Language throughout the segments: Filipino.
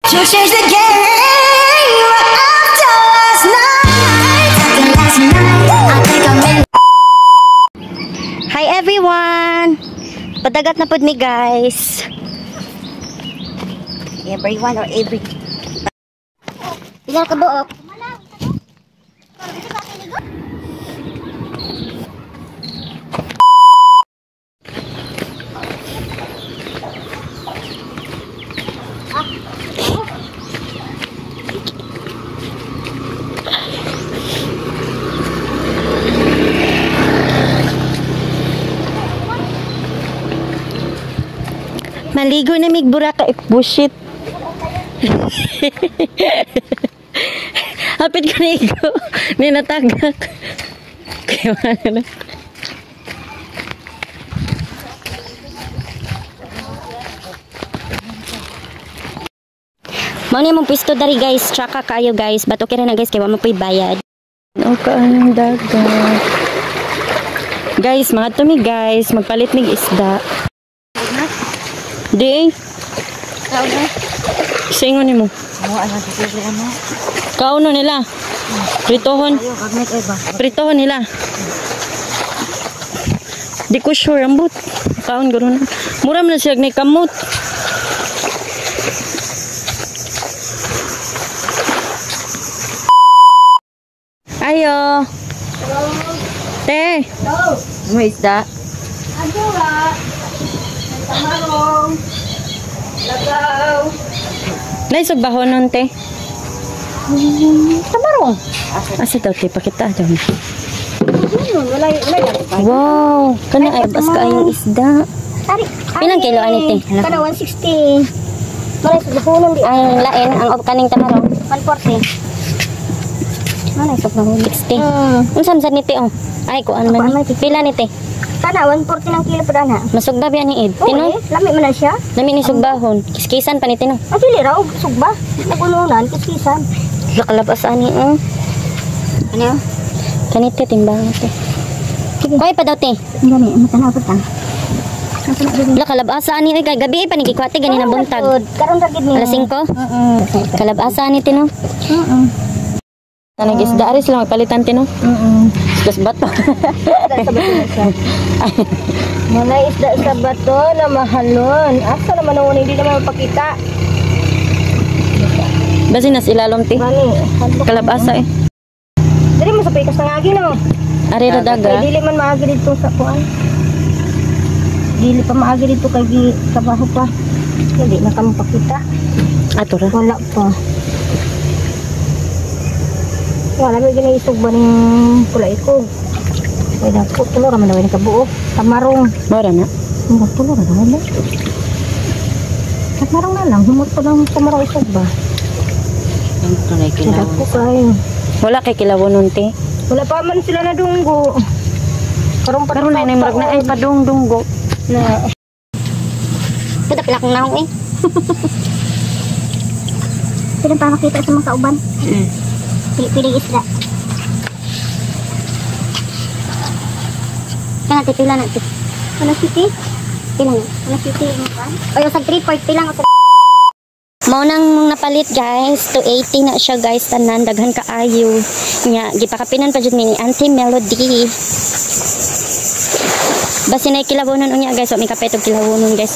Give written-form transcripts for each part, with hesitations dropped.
You changed the game after last night. After last night, I think I'm in. Hi everyone! Padagat na pod mi guys. Everyone or every. Ilan ka buok? Maligo na migbura ka bullshit. Hapit ka na igo. Ninatagak. Kaya wala na. Mauna mong pisto dari guys. Tsaka kayo guys. Ba't okay na guys. Kaya wala po'y bayad. Okay, anong dagat. Guys, mga tumi guys. Magpalit mig isda. Di. Singo ni mo. Kauno nila. Pritohon. Pritohon nila. Di ko sure ambot. Kaon gano'n. Mura man na siya ni kamot. Ayo. Te. Mo isda. Adura. Tamarong. Lagaw. Naisog bahon nun, te? Tamarong. Asa daw, te? Pakita daw. Wow. Kana ay bas ka yung isda. Ilang kilo ani, te? Kana 160. Naisog bahon di. Ang lain, ang kaning tamarong? 140. Naisog bahon? 60. Unsan ni te, oh? Ay, kuan man. Pila ni te? Kana 140 ng kilo pa na. Masugba biya ni Ed. Tino? Lami man na siya. Lami ni sugbahon. Kiskisan pa ni Tino. Ah, dili raw sugba. Nagununan kiskisan. Lakalabas ani Ano? Kanite timbangan te. Koy pa daw te. Gani, matanaw pa ta. Lakalabasa ani kay gabi pa ni gikwate gani na buntag. Karon ra gid ni. Alas 5. Kalabasa ni Tino. Tanag isda aris lang palitan Tino. Isda sa bato. Mga isda sa bato na mahalon. Asa naman ang hindi naman mapakita. Basi nas ilalom te. Kalabasa eh. Dili mo sa pikas ng agi no. Ari ra daga. Dili man maagi dito sa kuan. Dili pa maagi dito kay trabaho pa. Hindi na kamo pakita. Ato ra. Wala pa. Wala may ginaisog ba ng pulay ko. Ay dako, tulo raman na kabuo. Tamarong. Mora na. Tulo raman na. Tamarong na lang. Humot ko lang tamarong isog ba. Dako kayo. Wala kay kilawon nun te. Wala pa man sila na dunggo. Karon na imrag na ay padungdunggo. Na. Kada pala kong naong eh. Pwede pa makita sa mga kauban. Pili isda. Kana te pila na te. Ano city? Pila na. Ano city mo pa? O yung sa 3-4 lang ako. Mao nang napalit guys, 280 na siya guys, tanan daghan kaayo. Nya gipakapinan pa jud ni Auntie Melody. Basin ay kilawonon unya guys, wa mi kapetog kilawonon guys.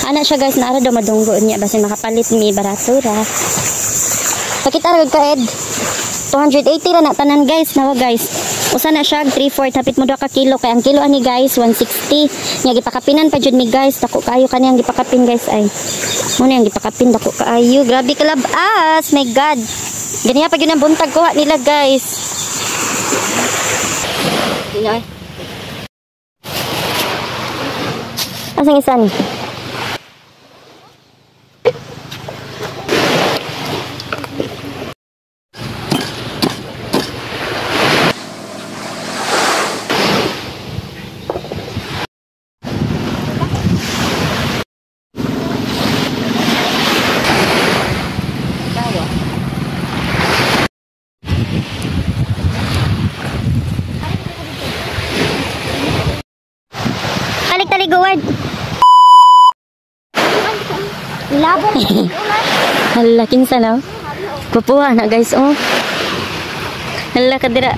Ana siya guys, naara daw madunggo unya basin makapalit mi barato ra. Pakita ra ka Ed. 280 ra na tanan guys, nawa guys. Usa na siya 3/4 hapit mo 2 ka kilo kay ang kilo ani guys 160. Nya gipakapinan pa jud mi guys, dako kayo kaniyang gipakapin guys ay. Mo na yang gipakapin dako kaayo. Grabe kalabas, my god. Ganiya pa gyud ang buntag kuha nila guys. Tingay. Asang isa ni? Taliguan. Hala, kinsa na? Pupuha na guys, oh. Hala, kadira.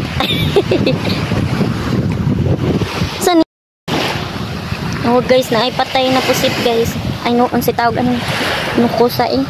Saan? Oh guys, na ay patay na pusit guys. Ay noon si tawag ano. Nukusa eh.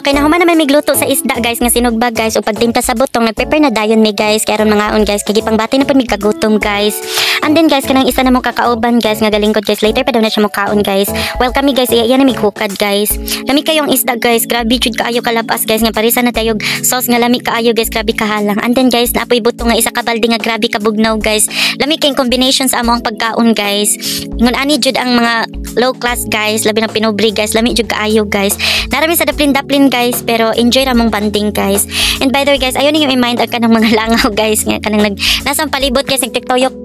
Okay, nahuman naman may gluto sa isda guys nga sinugbag guys o pagtimpla sa butong nagprepare na dayon mi guys kaya ron mga on guys kagi pangbati na pud mig kagutom guys. And then guys kanang isa na mo kakauban guys nga galingkod guys later pa daw na siya mo kaon guys. Welcome mi guys iya na mig hukad guys. Lami kayong isda guys grabe jud kaayo kalabas guys nga parisa na tayog sauce nga lami kaayo guys grabe kahalang. And then guys naapoy butong nga isa ka balde nga grabe kabugnaw guys. Lami kayong combination sa among pagkaon guys. Ingon ani jud ang mga low class guys labi na pinobre guys lami jud kaayo guys. Narami sa daplin guys pero enjoy ra mong banding guys. And by the way guys ayon niyo i-mind ang kanang mga langaw guys nga kanang nasang palibot guys nagtiktoyok